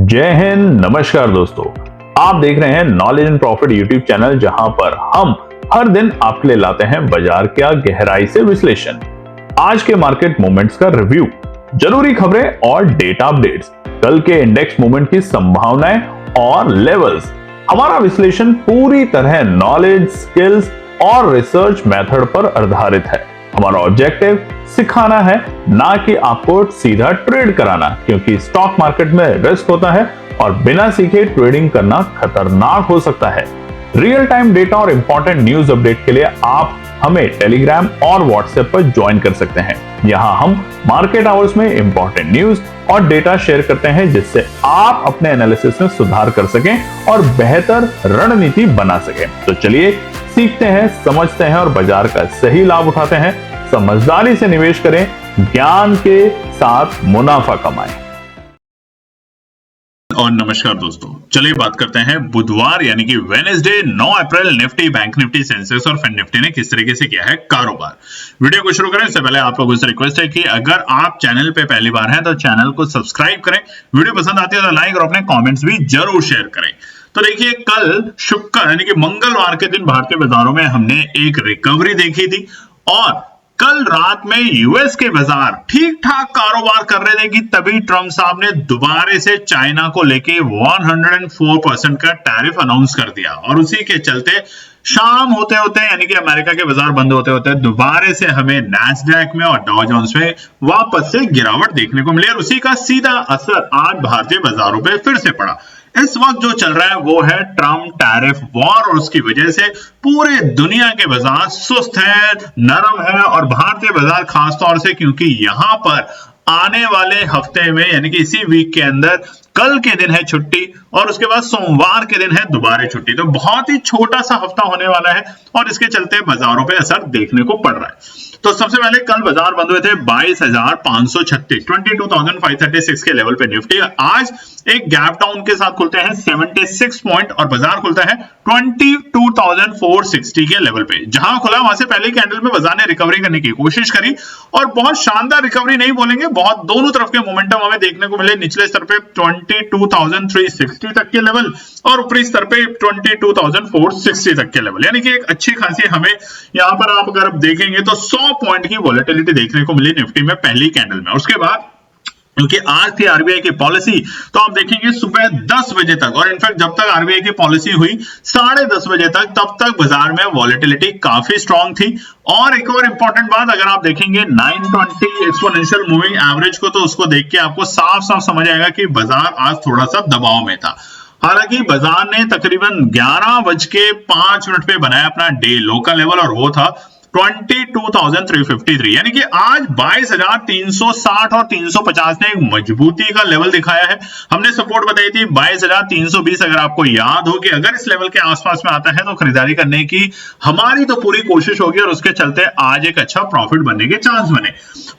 जय हिंद, नमस्कार दोस्तों। आप देख रहे हैं knowledge and profit YouTube channel, जहां पर हम हर दिन आपके लिए लाते हैं बाजार का गहराई से विश्लेषण, आज के मार्केट मूवमेंट्स का रिव्यू, जरूरी खबरें और डेटा अपडेट्स, कल के इंडेक्स मूवमेंट की संभावनाएं और लेवल्स। हमारा विश्लेषण पूरी तरह नॉलेज, स्किल्स और रिसर्च मेथड पर आधारित है। हमारा ऑब्जेक्टिव सिखाना है, ना कि आपको सीधा ट्रेड कराना, क्योंकि स्टॉक मार्केट में रिस्क होता है और बिना सीखे ट्रेडिंग करना खतरनाक हो सकता है। रियल टाइम डेटा और इंपॉर्टेंट न्यूज अपडेट के लिए आप हमें टेलीग्राम और व्हाट्सएप पर ज्वाइन कर सकते हैं। यहां हम मार्केट आवर्स में इंपॉर्टेंट न्यूज और डेटा शेयर करते हैं, जिससे आप अपने एनालिसिस में सुधार कर सकें और बेहतर रणनीति बना सकें। तो चलिए सीखते हैं, समझते हैं और बाजार का सही लाभ उठाते हैं। समझदारी से निवेश करें, ज्ञान के साथ मुनाफा कमाएं। और नमस्कार दोस्तों, चलिए बात करते हैं बुधवार यानी कि वेडनेसडे 9 अप्रैल निफ्टी, बैंक निफ्टी, सेंसेक्स और फिन निफ्टी ने किस तरीके से किया है कारोबार। वीडियो को शुरू करें इससे पहले आप लोगों से रिक्वेस्ट है कि अगर आप चैनल पे पहली बार हैं तो चैनल को सब्सक्राइब करें, वीडियो पसंद आती है तो लाइक और अपने कॉमेंट्स भी जरूर शेयर करें। तो देखिए, कल शुक्र यानी कि मंगलवार के दिन भारतीय बाजारों में हमने एक रिकवरी देखी थी और कल रात में यूएस के बाजार ठीक ठाक कारोबार कर रहे थे कि तभी ट्रंप साहब ने दोबारा से चाइना को लेके 104% का टैरिफ अनाउंस कर दिया और उसी के चलते शाम होते होते यानी कि अमेरिका के बाजार बंद होते होते दोबारा से हमें नैस्डैक में और डॉ जोन्स में वापस से गिरावट देखने को मिली और उसी का सीधा असर आज भारतीय बाजारों पे फिर से पड़ा। इस वक्त जो चल रहा है वो है ट्रम्प टैरिफ वॉर और उसकी वजह से पूरे दुनिया के बाजार सुस्त है, नरम है और भारतीय बाजार खासतौर से, क्योंकि यहां पर आने वाले हफ्ते में यानी कि इसी वीक के अंदर कल के दिन है छुट्टी और उसके बाद सोमवार के दिन है दोबारा छुट्टी। तो बहुत ही छोटा सा हफ्ता होने वाला है और इसके चलते बाजारों पे असर देखने को पड़ रहा है। तो सबसे पहले कल बाजार बंद हुए थे 22,536 22,536 के लेवल पे निफ्टी। आज एक गैप डाउन के साथ खुलते हैं 76 पॉइंट और बाजार खुलता है 22,460 के लेवल पे। जहां खुला वहां से पहले कैंडल में बाजार ने रिकवरी करने की कोशिश करी और बहुत शानदार रिकवरी नहीं बोलेंगे, बहुत दोनों तरफ के मोमेंटम हमें देखने को मिले। निचले स्तर पे 22,360 तक के लेवल और ऊपरी स्तर पे 22,460 तक के लेवल, यानी कि एक अच्छी खासी हमें यहाँ पर आप अगर देखेंगे तो 100 पॉइंट की वॉलेटिलिटी देखने को मिली निफ्टी में पहली कैंडल में। उसके बाद क्योंकि आज थी आरबीआई की पॉलिसी, तो आप देखेंगे सुबह 10 बजे तक और इनफैक्ट जब तक आरबीआई की पॉलिसी हुई 10:30 बजे तक, तब तक बाजार में वॉलेटिलिटी काफी स्ट्रांग थी। और एक और इंपॉर्टेंट बात, अगर आप देखेंगे 920 एक्सपोनेंशियल मूविंग एवरेज को, तो उसको देख के आपको साफ साफ समझ आएगा कि बाजार आज थोड़ा सा दबाव में था। हालांकि बाजार ने तकरीबन 11:05 पे बनाया अपना डे लो का लेवल और वो था 22,353, यानी कि आज 22,360 और 350 ने एक मजबूती का लेवल दिखाया है। हमने सपोर्ट बताई थी 22,320। अगर आपको याद हो कि अगर इस लेवल के आसपास में आता है तो खरीदारी करने की हमारी तो पूरी कोशिश होगी और उसके चलते आज एक अच्छा प्रॉफिट बनने के चांस बने।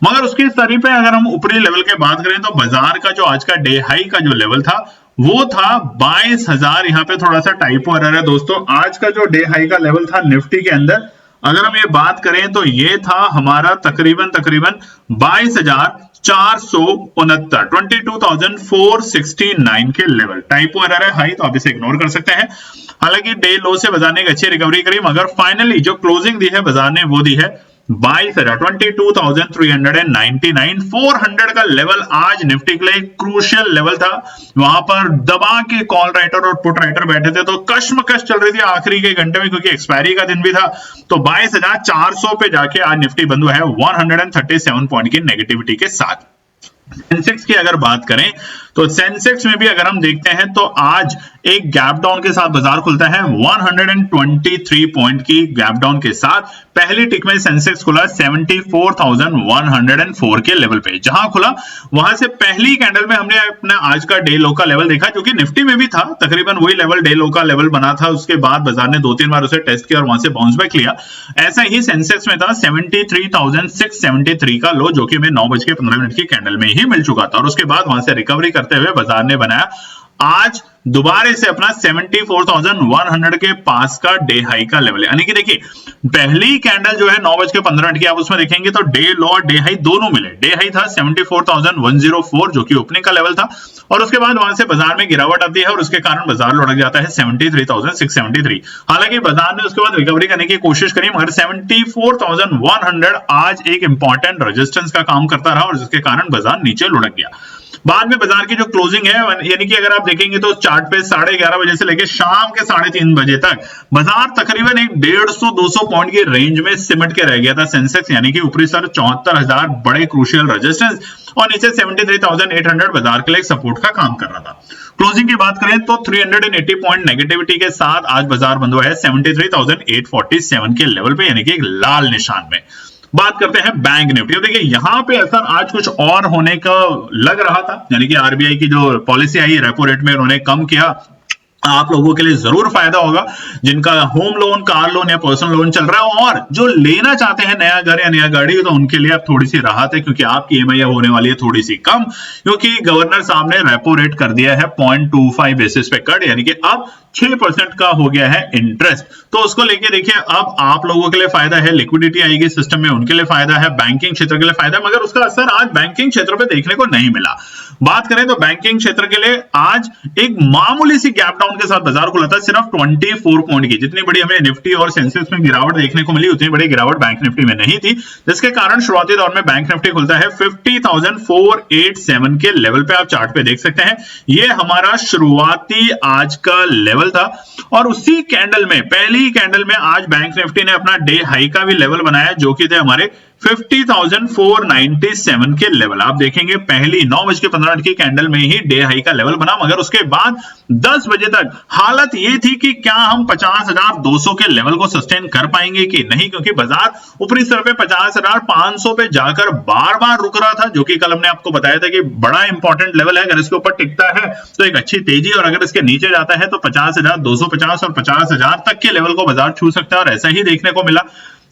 मगर उसकी स्तर पे अगर हम ऊपरी लेवल की बात करें तो बाजार का जो आज का डे हाई का जो लेवल था वो था 22,000। यहाँ पे थोड़ा सा टाइपो एरर है दोस्तों। आज का जो डे हाई का लेवल था निफ्टी के अंदर, अगर हम ये बात करें तो ये था हमारा तकरीबन 22,469, 22,469 के लेवल। टाइपो एरर है, हाई, तो आप इसे इग्नोर कर सकते हैं। हालांकि डे लो से बाजार ने एक अच्छी रिकवरी करी, मगर फाइनली जो क्लोजिंग दी है बाजार ने वो दी है 22,399। 400 का लेवल आज निफ्टी के लिए क्रूशियल लेवल था। वहां पर दबा के कॉल राइटर और पुट राइटर बैठे थे, तो कश्मकश चल रही थी आखिरी के घंटे में, क्योंकि एक्सपायरी का दिन भी था। तो 22,400 पे जाके आज निफ्टी बंद हुआ है 137 पॉइंट की नेगेटिविटी के साथ। सेंसेक्स की अगर बात करें तो सेंसेक्स में भी अगर हम देखते हैं तो आज एक गैप डाउन के साथ बाजार खुलता है 123 पॉइंट की गैप डाउन के साथ। पहली टिक में सेंसेक्स खुला 74,104 के लेवल पे। जहां खुला वहां से पहली कैंडल में हमने अपना आज का डे लो का लेवल देखा, जो कि निफ्टी में भी था, तकरीबन वही लेवल डे लो का लेवल बना था। उसके बाद बाजार ने 2-3 बार उसे टेस्ट किया और वहां से बाउंस बैक लिया। ऐसा ही सेंसेक्स में था 73,673 का लो, जो कि हमें 9:15 की कैंडल में ही मिल चुका था और उसके बाद वहां से रिकवरी करते हुए बाजार ने बनाया आज दोबारा से अपना 74,100 के पास का डे हाई का लेवल है। यानी कि देखिए पहली कैंडल जो है 9:15 की, आप उसमें देखेंगे तो डे लो और डे हाई दोनों मिले। डे हाई था 74,104 जो कि ओपनिंग का लेवल था, और उसके बाद वहां से बाजार में गिरावट आती है और उसके कारण बाजार लुढ़क जाता है 73,673। हालांकि बाजार ने उसके बाद रिकवरी करने की कोशिश करी, मगर 74,100 आज एक इंपॉर्टेंट रेजिस्टेंस का काम करता रहा और जिसके कारण बाजार नीचे लुढ़क गया। बाद में बाजार की जो क्लोजिंग है, यानी कि अगर आप देखेंगे तो चार्ट पे 11:30 बजे से लेकर शाम के 3:30 बजे तक बाजार तकरीबन एक 150-200 पॉइंट की रेंज में सिमट के रह गया था। सेंसेक्स यानी कि ऊपरी स्तर 74,000 बड़े क्रूशियल रेजिस्टेंस और नीचे 73,800 बाजार के लिए सपोर्ट का काम कर रहा था। क्लोजिंग की बात करें तो 380 पॉइंट नेगेटिविटी के साथ आज बाजार बंद हुआ है 73,847 के लेवल पे, यानी कि एक लाल निशान में। बात करते हैं बैंक निफ्टी। देखिए यहां पे असर आज कुछ और होने का लग रहा था, यानी कि आरबीआई की जो पॉलिसी आई रेपो रेट में उन्होंने कम किया। आप लोगों के लिए जरूर फायदा होगा जिनका होम लोन, कार लोन या पर्सनल लोन चल रहा है और जो लेना चाहते हैं नया घर या नया गाड़ी, तो उनके लिए अब थोड़ी सी राहत है क्योंकि आपकी ईएमआई होने वाली है थोड़ी सी कम, क्योंकि गवर्नर साहब ने रेपो रेट कर दिया है 0.25 बेसिस पे कट, यानी कि अब 6% का हो गया है इंटरेस्ट। तो उसको लेके देखिए अब आप लोगों के लिए फायदा है, लिक्विडिटी आएगी सिस्टम में, उनके लिए फायदा है, बैंकिंग क्षेत्र के लिए फायदा, मगर उसका असर आज बैंकिंग क्षेत्र पे देखने को नहीं मिला। बात करें तो बैंकिंग क्षेत्र के लिए आज एक मामूली सी गैप डाउन के साथ बाजार खुला था, सिर्फ 24 पॉइंट की। जितनी बड़ी हमें निफ्टी और सेंसेक्स में गिरावट देखने को मिली उतनी बड़ी गिरावट बैंक निफ्टी में नहीं थी, जिसके कारण शुरुआती दौर में बैंक निफ्टी खुलता है 50,487 के लेवल पे। आप चार्ट पे देख सकते हैं ये हमारा शुरुआती आज का लेवल था, और उसी कैंडल में, पहली कैंडल में आज बैंक निफ्टी ने अपना डे हाई का भी लेवल बनाया जो कि थे हमारे 50,497 के लेवल। आप देखेंगे पहली 9:15 की कैंडल में ही डे हाई का लेवल बना, मगर उसके बाद 10 बजे तक हालत ये थी कि क्या हम 50,200 के लेवल को सस्टेन कर पाएंगे कि नहीं, क्योंकि बाजार ऊपरी स्तर पे 50,500 पे जाकर बार बार रुक रहा था, जो कि कल हमने आपको बताया था कि बड़ा इंपॉर्टेंट लेवल है। अगर इसके ऊपर टिकता है तो एक अच्छी तेजी, और अगर इसके नीचे जाता है तो 50,250 और 50,000 तक के लेवल को बाजार छू सकता है, और ऐसा ही देखने को मिला,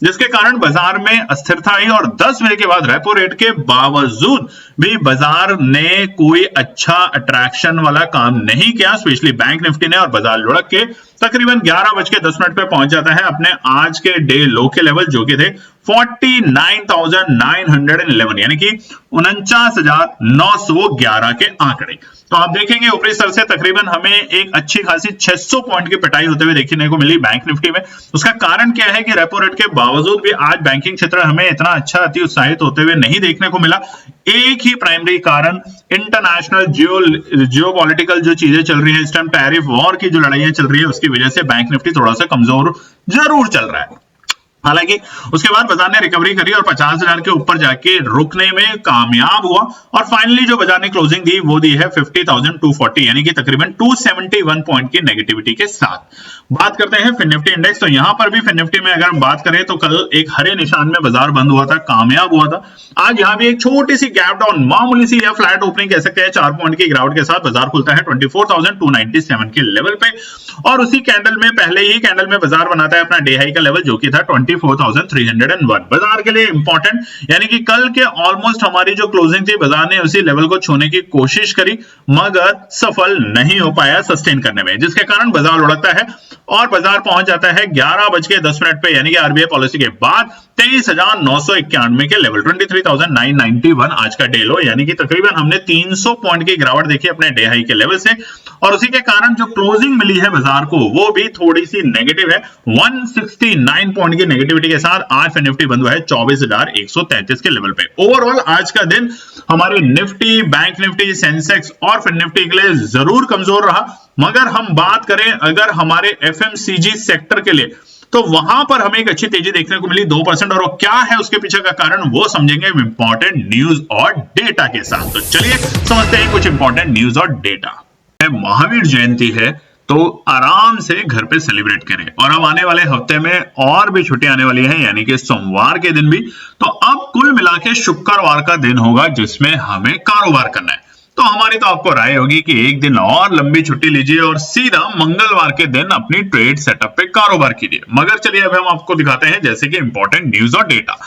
जिसके कारण बाजार में अस्थिरता आई। और 10 बजे के बाद रेपो रेट के बावजूद भी बाजार ने कोई अच्छा अट्रैक्शन वाला काम नहीं किया, स्पेशली बैंक निफ्टी ने, और बाजार लुढ़क के तकरीबन 11:10 पे पहुंच जाता है अपने आज के डे लो के लेवल जो कि थे 49,911, यानी कि 49,911 के आंकड़े। तो आप देखेंगे ऊपरी स्तर से तकरीबन हमें एक अच्छी खासी 600 पॉइंट की पिटाई होते हुए देखने को मिली बैंक निफ्टी में। उसका कारण क्या है कि रेपो रेट के बावजूद भी आज बैंकिंग क्षेत्र हमें इतना अच्छा अति उत्साहित होते हुए नहीं देखने को मिला। एक ही प्राइमरी कारण इंटरनेशनल जियोपॉलिटिकल जो चीजें चल रही है इस टाइम, टैरिफ वॉर की जो लड़ाइयां चल रही है, उसकी वजह से बैंक निफ्टी थोड़ा सा कमजोर जरूर चल रहा है। हालांकि उसके बाद बाजार ने रिकवरी करी और 50,000 के ऊपर जाके रुकने में कामयाब हुआ, और फाइनली जो बाजार ने क्लोजिंग दी वो दी है 50,240, यानी कि तकरीबन 271 पॉइंट की नेगेटिविटी के साथ। बात करते हैं फिन निफ्टी इंडेक्स। तो यहां पर भी फिन निफ्टी में अगर हम बात करें तो कल एक हरे निशान में बाजार बंद हुआ था, कामयाब हुआ था। आज यहां भी एक छोटी सी गैप डाउन, मामूली सी या फ्लैट ओपनिंग कह सकते हैं, 4 पॉइंट की गिरावट के साथ बाजार खुलता है 24,297 के लेवल पे, और उसी कैंडल में, पहले ही कैंडल में बाजार बनाता है अपना डे हाई का लेवल जो कि था 24,301। बाजार के लिए इंपॉर्टेंट, यानी कि कल के ऑलमोस्ट हमारी जो क्लोजिंग थी बाजार ने उसी लेवल को छूने की कोशिश करी, मगर सफल नहीं हो पाया सस्टेन करने में, जिसके कारण बाजार लुढ़कता है और बाजार पहुंच जाता है 11:10 पे, यानी कि आरबीआई पॉलिसी के बाद 23,991 के लेवल, 23,991 आज का डे लो, यानी कि तकरीबन हमने 300 पॉइंट की गिरावट देखी अपने डे हाई के लेवल से, और उसी के कारण जो क्लोजिंग मिली है बाजार को वो भी थोड़ी सी नेगेटिव है, 169 पॉइंट की नेगेटिविटी के साथ आज फिन निफ्टी बंद हुआ है 24,133 के लेवल पे। ओवरऑल आज का दिन हमारे निफ्टी, बैंक निफ्टी, सेंसेक्स और फिन निफ्टी के लिए जरूर कमजोर रहा, मगर हम बात करें अगर हमारे एफएमसीजी सेक्टर के लिए तो वहां पर हमें एक अच्छी तेजी देखने को मिली 2%, और वो क्या है उसके पीछे का कारण वो समझेंगे इंपॉर्टेंट न्यूज और डेटा के साथ। तो चलिए समझते हैं कुछ इंपॉर्टेंट न्यूज और डेटा। महावीर जयंती है तो आराम से घर पे सेलिब्रेट करें, और अब आने वाले हफ्ते में और भी छुट्टी आने वाली है, यानी कि सोमवार के दिन भी। तो अब कुल मिला के शुक्रवार का दिन होगा जिसमें हमें कारोबार करना है। तो हमारी तो आपको राय होगी कि एक दिन और लंबी छुट्टी लीजिए और सीधा मंगलवार के दिन अपनी ट्रेड सेटअप पे कारोबार कीजिए, मगर चलिए अब हम आपको दिखाते हैं जैसे कि इंपॉर्टेंट न्यूज और डेटा।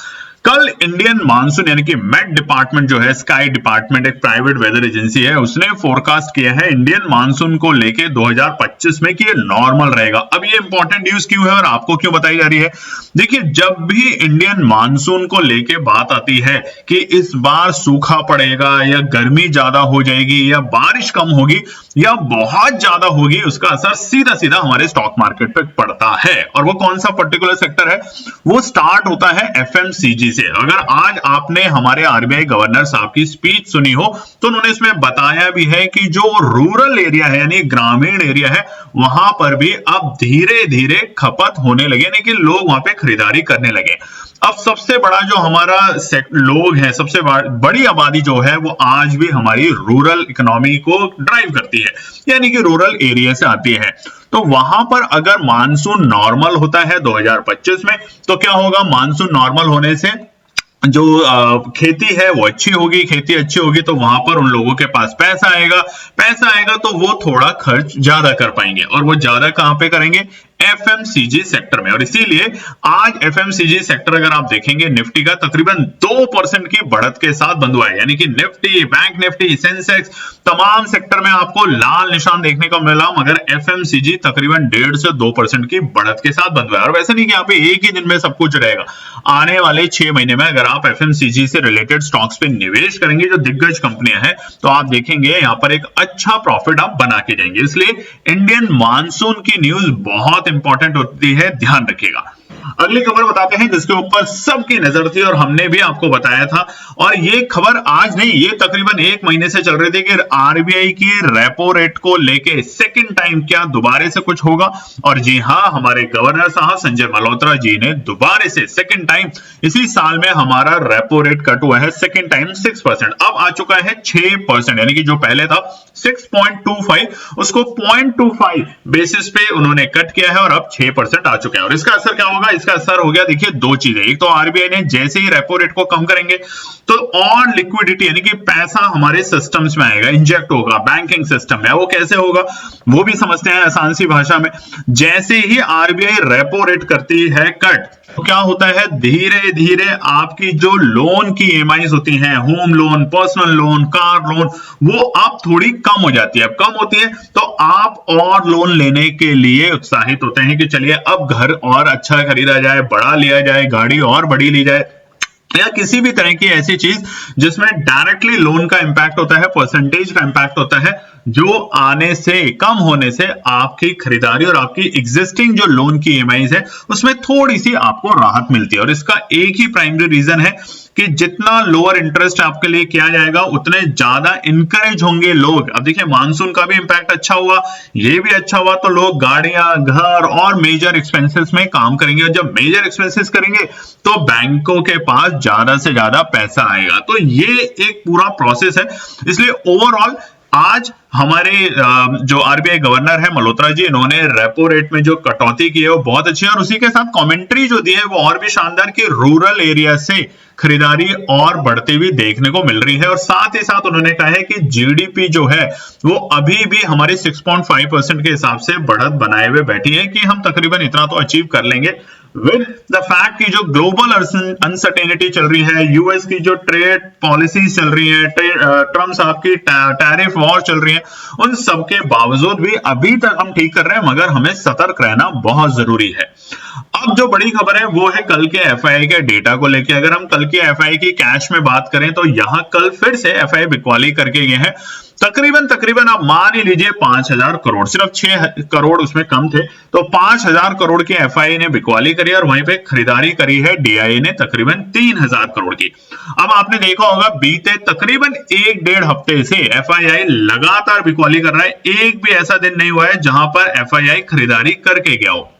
कल इंडियन मानसून यानी कि मेट डिपार्टमेंट जो है, स्काई डिपार्टमेंट एक प्राइवेट वेदर एजेंसी है, उसने फोरकास्ट किया है इंडियन मानसून को लेके 2025 में कि ये नॉर्मल रहेगा। अब ये इंपॉर्टेंट न्यूज क्यों है और आपको क्यों बताई जा रही है? देखिए, जब भी इंडियन मानसून को लेके बात आती है कि इस बार सूखा पड़ेगा या गर्मी ज्यादा हो जाएगी या बारिश कम होगी या बहुत ज्यादा होगी, उसका असर सीधा सीधा हमारे स्टॉक मार्केट पे पड़ता है। और वो कौन सा पर्टिकुलर सेक्टर है? वो स्टार्ट होता है एफएमसीजी से। अगर आज आपने हमारे आरबीआई गवर्नर साहब की स्पीच सुनी हो तो उन्होंने इसमें बताया भी है कि जो रूरल एरिया है यानी ग्रामीण एरिया है, वहां पर भी अब धीरे धीरे खपत होने लगे, यानी कि लोग वहां पे खरीदारी करने लगे। अब सबसे बड़ा जो हमारा लोग है, सबसे बड़ी आबादी जो है, वो आज भी हमारी रूरल इकोनॉमी को ड्राइव करती है, यानी कि रूरल एरिया से आती है। तो वहां पर अगर मानसून नॉर्मल होता है 2025 में, तो क्या होगा? मानसून नॉर्मल होने से जो खेती है वो अच्छी होगी, खेती अच्छी होगी तो वहां पर उन लोगों के पास पैसा आएगा तो वो थोड़ा खर्च ज्यादा कर पाएंगे, और वो ज्यादा कहां पे करेंगे? एफएमसीजी सेक्टर में। और इसीलिए आज एफएमसीजी सेक्टर अगर आप देखेंगे, निफ्टी का तकरीबन 2% की बढ़त के साथ बंद हुआ है, यानी कि निफ्टी, बैंक निफ्टी, सेंसेक्स, तमाम सेक्टर में आपको लाल निशान देखने को मिला, मगर एफएमसीजी तकरीबन 1.5 से 2% की बढ़त के साथ बंद हुआ है। और वैसे नहीं कि यहाँ पे एक ही दिन में सब कुछ रहेगा, आने वाले 6 महीने में अगर आप एफएमसीजी से रिलेटेड स्टॉक्स पे निवेश करेंगे, जो दिग्गज कंपनियां हैं, तो आप देखेंगे यहाँ पर एक अच्छा प्रॉफिट आप बना के जाएंगे। इसलिए इंडियन मानसून की न्यूज बहुत इंपॉर्टेंट होती है, ध्यान रखिएगा। अगली खबर बताते हैं जिसके ऊपर सबकी नजर थी और हमने भी आपको बताया था, और ये खबर आज नहीं, ये तकरीबन 1 महीने से चल रही थी कि आरबीआई की रेपो रेट को लेके सेकंड टाइम क्या दोबारा से कुछ होगा। और जी हां, हमारे गवर्नर साहब संजय मल्होत्रा जी ने दोबारा से सेकंड टाइम इसी साल में हमारा रेपो रेट कट हुआ है, सेकंड टाइम 6%, अब आ चुका है 6%, यानी कि जो पहले था 6.25, उसको 0.25 बेसिस पे उन्होंने कट किया है और अब 6% आ चुका है। और इसका असर क्या होगा? इसका असर हो गया, देखिए, दो चीजें। एक तो आरबीआई ने जैसे ही रेपो रेट को कम करेंगे तो और लिक्विडिटी यानी कि पैसा हमारे सिस्टम्स में आएगा, इंजेक्ट होगा बैंकिंग सिस्टम में। वो कैसे होगा वो भी समझते हैं आसान सी भाषा में। जैसे ही आरबीआई रेपो रेट करती है कट, तो क्या होता है? धीरे धीरे आपकी जो लोन की ईएमआईज होती हैं, home loan, personal loan, car loan, वो अब थोड़ी कम हो जाती है। अब कम होती है तो आप और लोन लेने के लिए उत्साहित होते हैं कि चलिए अब घर और अच्छा खरीदा जाए, बड़ा लिया जाए, गाड़ी और बड़ी ली जाए, या किसी भी तरह की ऐसी चीज जिसमें डायरेक्टली लोन का इंपैक्ट होता है, परसेंटेज का इंपैक्ट होता है, जो आने से, कम होने से आपकी खरीदारी और आपकी एग्जिस्टिंग जो लोन की ईएमआईज है उसमें थोड़ी सी आपको राहत मिलती है। और इसका एक ही प्राइमरी रीजन है कि जितना लोअर इंटरेस्ट आपके लिए किया जाएगा उतने ज्यादा इंकरेज होंगे लोग। अब देखिए, मानसून का भी इंपैक्ट अच्छा हुआ, ये भी अच्छा हुआ, तो लोग गाड़ियां, घर और मेजर एक्सपेंसेस में काम करेंगे, और जब मेजर एक्सपेंसेस करेंगे तो बैंकों के पास ज्यादा से ज्यादा पैसा आएगा। तो ये एक पूरा प्रोसेस है। इसलिए ओवरऑल आज हमारे जो आरबीआई गवर्नर है मल्होत्रा जी, इन्होंने रेपो रेट में जो कटौती की है वो बहुत अच्छी है, और उसी के साथ कमेंट्री जो दी है वो और भी शानदार कि रूरल एरिया से खरीदारी और बढ़ती हुई देखने को मिल रही है। और साथ ही साथ उन्होंने कहा है कि जीडीपी जो है वो अभी भी हमारे 6.5% के हिसाब से बढ़त बनाए हुए बैठी है कि हम तकरीबन इतना तो अचीव कर लेंगे, विद द फैक्ट कि जो ग्लोबल अनसर्टेनिटी चल रही है, यूएस की जो ट्रेड पॉलिसी चल रही है, ट्रम्प साहब की टैरिफ वॉर चल रही है, उन सब के बावजूद भी अभी तक हम ठीक कर रहे हैं, मगर हमें सतर्क रहना बहुत जरूरी है। अब जो बड़ी खबर है वो है कल के एफआईआई के डेटा को लेकर। अगर हम कल के एफआईआई की कैश में बात करें तो यहां कल फिर से एफआईआई बिकवाली करके गए हैं, तकरीबन आप मान ही लीजिए 5000 करोड़, सिर्फ 6 करोड़ उसमें कम थे, तो 5000 करोड़ की एफआईआई ने बिकवाली करी और वहीं पे खरीदारी करी है डीआईए ने तकरीबन 3000 करोड़ की। अब आपने देखा होगा बीते तकरीबन 1-1.5 हफ्ते से एफआईआई लगातार बिकवाली कर रहा है, एक भी ऐसा दिन नहीं हुआ है जहां पर एफआईआई खरीदारी करके गया हो।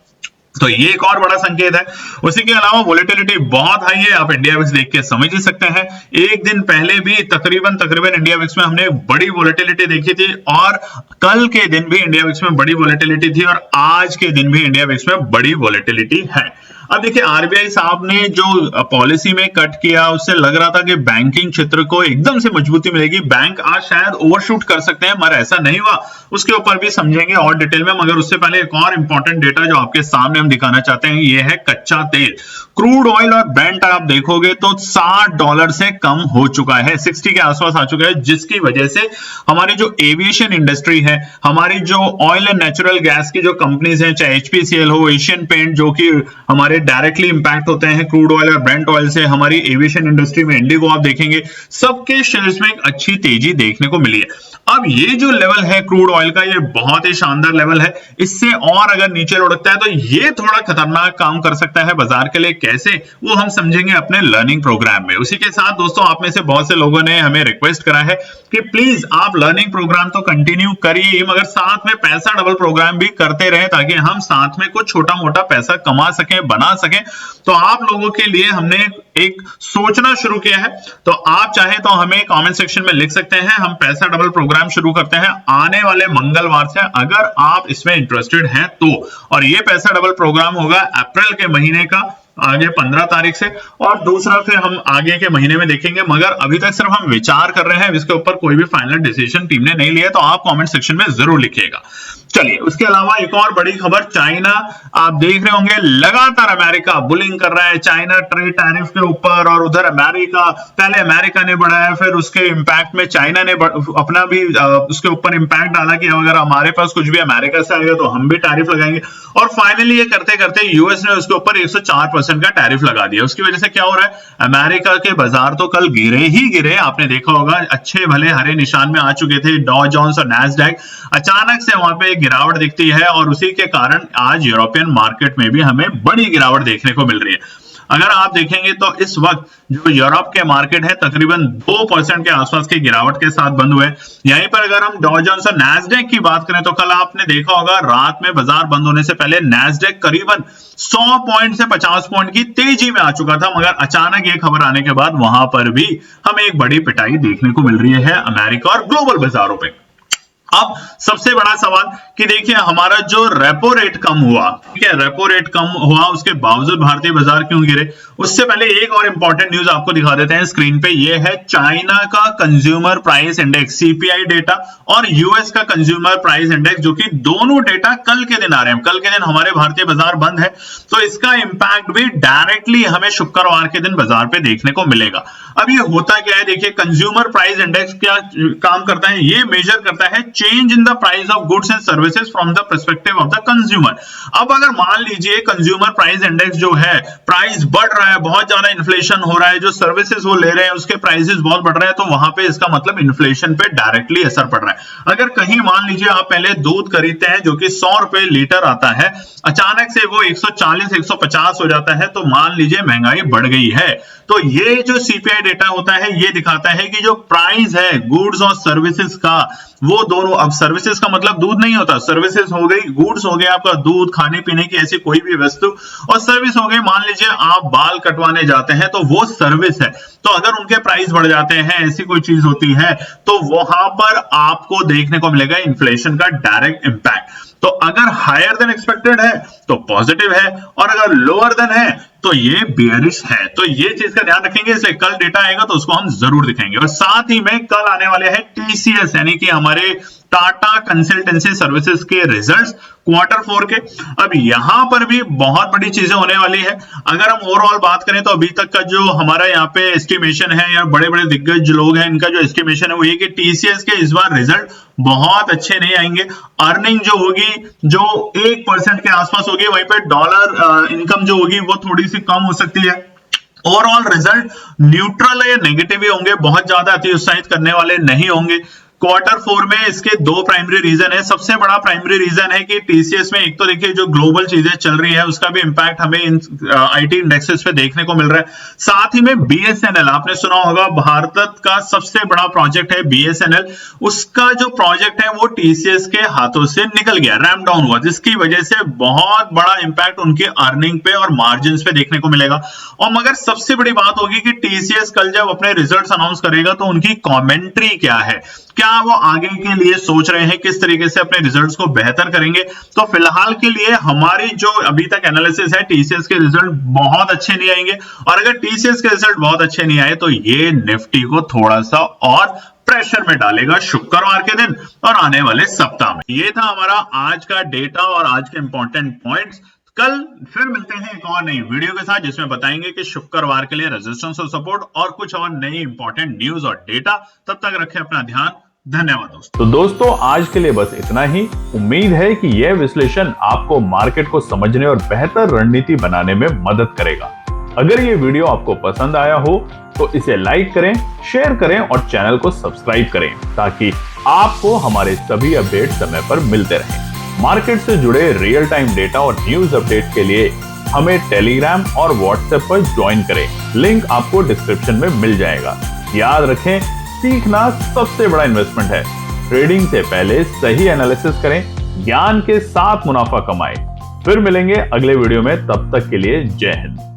तो ये एक और बड़ा संकेत है। उसी के अलावा वोलेटिलिटी बहुत हाई है, आप इंडिया विक्स देख के समझ ही सकते हैं। एक दिन पहले भी तकरीबन इंडिया विक्स में हमने बड़ी वोलेटिलिटी देखी थी, और कल के दिन भी इंडिया विक्स में बड़ी वोलेटिलिटी थी, और आज के दिन भी इंडिया विक्स में बड़ी वोलेटिलिटी है। अब देखिए, आरबीआई साहब ने जो पॉलिसी में कट किया उससे लग रहा था कि बैंकिंग क्षेत्र को एकदम से मजबूती मिलेगी, बैंक आज शायद ओवरशूट कर सकते हैं, मगर ऐसा नहीं हुआ। उसके ऊपर भी समझेंगे और डिटेल में, मगर उससे पहले एक और इंपॉर्टेंट डेटा जो आपके सामने हम दिखाना चाहते हैं, ये है कच्चा तेल। क्रूड ऑयल और ब्रेंट आप देखोगे तो $60 से कम हो चुका है, 60 के आसपास आ चुका है, जिसकी वजह से हमारी जो एविएशन इंडस्ट्री है, हमारी जो ऑयल एंड नेचुरल गैस की जो कंपनीज हैं, चाहे एचपीसीएल हो, एशियन पेंट, जो कि हमारे डायरेक्टली इंपैक्ट होते हैं क्रूड ऑयल और ब्रेंट ऑयल से, हमारी एविएशन इंडस्ट्री में इंडिगो आप देखेंगे, सबके शेयर्स में एक अच्छी तेजी देखने को मिली है। अब ये जो लेवल है क्रूड ऑयल का, ये बहुत ही शानदार लेवल है, इससे और अगर नीचे लुढ़कता है तो ये थोड़ा खतरनाक काम कर सकता है बाजार के लिए। कैसे, वो हम समझेंगे अपने लर्निंग प्रोग्राम में। उसी के साथ दोस्तों, आप में से बहुत से लोगों ने हमें रिक्वेस्ट करा है कि प्लीज आप लर्निंग प्रोग्राम तो कंटिन्यू करिए, मगर साथ में पैसा डबल प्रोग्राम भी करते रहे, ताकि हम साथ में कुछ छोटा मोटा पैसा कमा सकें, बना सकें। तो आप लोगों के लिए हमने एक सोचना शुरू किया है, तो आप चाहे तो हमें कमेंट सेक्शन में लिख सकते हैं। हम पैसा डबल प्रोग्राम शुरू करते हैं आने वाले मंगलवार से, अगर आप इसमें इंटरेस्टेड हैं तो। और ये पैसा डबल प्रोग्राम होगा अप्रैल के महीने का, आगे 15 तारीख से, और दूसरा फिर हम आगे के महीने में देखेंगे, मगर अभी तक सिर्फ हम विचार कर रहे हैं, इसके ऊपर कोई भी फाइनल डिसीजन टीम ने नहीं लिया, तो आप कमेंट सेक्शन में जरूर लिखिएगा। चलिए, उसके अलावा एक और बड़ी खबर, चाइना, आप देख रहे होंगे लगातार अमेरिका बुलिंग कर रहा है चाइना ट्रेड टैरिफ के ऊपर, और उधर अमेरिका, पहले अमेरिका ने बढ़ाया, फिर उसके इंपैक्ट में चाइना ने अपना भी उसके ऊपर इंपैक्ट डाला कि अगर हमारे पास कुछ भी अमेरिका से आएगा तो हम भी टैरिफ लगाएंगे, और फाइनली ये करते करते यूएस ने उसके ऊपर 104% का टैरिफ लगा दिया। उसकी वजह से क्या हो रहा है, अमेरिका के बाजार तो कल गिरे ही गिरे, आपने देखा होगा, अच्छे भले हरे निशान में आ चुके थे डॉ जोन्स और नैस्डैक, अचानक से वहां पे गिरावट दिखती है, और उसी के कारण आज यूरोपियन मार्केट में भी हमें बड़ी गिरावट देखने को मिल रही है। अगर आप देखेंगे तो इस वक्त जो यूरोप के मार्केट है तकरीबन 2% के आसपास की गिरावट के साथ बंद हुए। यहीं पर अगर हम डॉ जोन्स और नैस्डैक की बात करें तो कल आपने देखा होगा रात में बाजार बंद होने से पहले नैस्डैक करीबन 100 पॉइंट से 50 पॉइंट की तेजी में आ चुका था, मगर अचानक ये खबर आने के बाद वहां पर भी हमें एक बड़ी पिटाई देखने को मिल रही है अमेरिका और ग्लोबल बाजारों पे। अब सबसे बड़ा सवाल कि देखिए, हमारा जो रेपो रेट कम हुआ, ठीक है, रेपो रेट कम हुआ, उसके बावजूद भारतीय बाजार क्यों गिरे? उससे पहले एक और इंपॉर्टेंट न्यूज आपको दिखा देते हैं स्क्रीन पे। ये है चाइना का consumer price index CPI data और यूएस का कंज्यूमर प्राइस इंडेक्स, जो कि दोनों डेटा कल के दिन आ रहे हैं। कल के दिन हमारे भारतीय बाजार बंद है, तो इसका इंपैक्ट भी डायरेक्टली हमें शुक्रवार के दिन बाजार पे देखने को मिलेगा। अब ये होता क्या है, देखिए, कंज्यूमर प्राइस इंडेक्स क्या काम करता है, ये मेजर करता है change in the price of goods and services from the perspective of the consumer. अब अगर मान लीजिए कंज्यूमर प्राइस इंडेक्स जो है, प्राइस बढ़ रहा है, बहुत ज्यादा इन्फ्लेशन हो रहा है, जो सर्विसेज वो ले रहे हैं उसके प्राइसेस बहुत बढ़ रहे हैं, तो वहां पे इसका मतलब इन्फ्लेशन पे डायरेक्टली असर पड़ रहा है। अगर कहीं मान लीजिए आप पहले दूध खरीदते हैं जो कि 100 रुपए लीटर आता है, अचानक से वो 140 150 हो जाता है, तो मान लीजिए महंगाई बढ़ गई है। तो ये जो सीपीआई डेटा होता है, ये दिखाता है कि जो प्राइस है गुड्स और सर्विसेज का, वो दोनों, अब सर्विसेज का मतलब दूध नहीं होता, सर्विसेज हो गई, गुड्स हो गया आपका दूध, खाने पीने की ऐसी कोई भी वस्तु, और सर्विस हो गई, मान लीजिए आप बाल कटवाने जाते हैं तो वो सर्विस है। तो अगर उनके प्राइस बढ़ जाते हैं, ऐसी कोई चीज होती है, तो वहां पर आपको देखने को मिलेगा इन्फ्लेशन का डायरेक्ट इंपैक्ट। तो अगर हायर देन एक्सपेक्टेड है तो पॉजिटिव है, और अगर लोअर देन है तो ये बेयरिश है। तो ये चीज का ध्यान रखेंगे, इसलिए कल डेटा आएगा तो उसको हम जरूर दिखाएंगे। और साथ ही में कल आने वाले हैं टीसीएस, यानी कि हमारे टाटा कंसल्टेंसी सर्विसेज के रिजल्ट्स Q4 के। अब यहां पर भी बहुत बड़ी चीजें होने वाली है। अगर हम ओवरऑल बात करें तो अभी तक का जो हमारा यहाँ पे एस्टिमेशन है, या बड़े बड़े दिग्गज लोग हैं, इनका जो एस्टिमेशन है वो ये कि टीसीएस के इस बार रिजल्ट बहुत अच्छे नहीं आएंगे। अर्निंग जो होगी, जो 1% के आसपास होगी, वहीं पे डॉलर इनकम जो होगी वो थोड़ी सी कम हो सकती है। ओवरऑल रिजल्ट न्यूट्रल या नेगेटिव ही होंगे, बहुत ज्यादा अति उत्साहित करने वाले नहीं होंगे। Q4 में इसके दो प्राइमरी रीजन है। सबसे बड़ा प्राइमरी रीजन है कि टीसीएस में एक तो देखिए जो ग्लोबल चीजें चल रही है उसका भी इंपैक्ट हमें इन आईटी इंडेक्सेस पे देखने को मिल रहा है। साथ ही में बीएसएनएल, आपने सुना होगा भारत का सबसे बड़ा प्रोजेक्ट है बीएसएनएल, उसका जो प्रोजेक्ट है वो टीसीएस के हाथों से निकल गया, रैंप डाउन हुआ, जिसकी वजह से बहुत बड़ा इंपैक्ट उनके अर्निंग पे और मार्जिन पे देखने को मिलेगा। और मगर सबसे बड़ी बात होगी कि टीसीएस कल जब अपने रिजल्ट्स अनाउंस करेगा तो उनकी कमेंट्री क्या है, क्या वो आगे के लिए सोच रहे हैं, किस तरीके से अपने रिजल्ट्स को बेहतर करेंगे। तो फिलहाल के लिए हमारी जो अभी तक एनालिसिस है, टीसीएस के रिजल्ट बहुत अच्छे नहीं आएंगे, और अगर टीसीएस के रिजल्ट बहुत अच्छे नहीं आए तो ये निफ्टी को थोड़ा सा और प्रेशर में डालेगा शुक्रवार के दिन और आने वाले सप्ताह में। ये था हमारा आज का डेटा और आज के इंपॉर्टेंट पॉइंट्स। कल फिर मिलते हैं एक और नई वीडियो के साथ जिसमें बताएंगे कि शुक्रवार के लिए रेजिस्टेंस और सपोर्ट और कुछ और नई इंपॉर्टेंट न्यूज और डेटा। तब तक रखें अपना ध्यान। धन्यवाद दोस्तों। तो दोस्तों आज के लिए बस इतना ही। उम्मीद है कि यह विश्लेषण आपको मार्केट को समझने और बेहतर रणनीति बनाने में मदद करेगा। अगर ये वीडियो आपको पसंद आया हो तो इसे लाइक करें, शेयर करें और चैनल को सब्सक्राइब करें ताकि आपको हमारे सभी अपडेट समय पर मिलते रहें। मार्केट से जुड़े रियल टाइम डेटा और न्यूज अपडेट के लिए हमें टेलीग्राम और व्हाट्सएप पर ज्वाइन करें। लिंक आपको डिस्क्रिप्शन में मिल जाएगा। याद रखें, सीखना सबसे बड़ा इन्वेस्टमेंट है। ट्रेडिंग से पहले सही एनालिसिस करें, ज्ञान के साथ मुनाफा कमाएं। फिर मिलेंगे अगले वीडियो में, तब तक के लिए जय हिंद।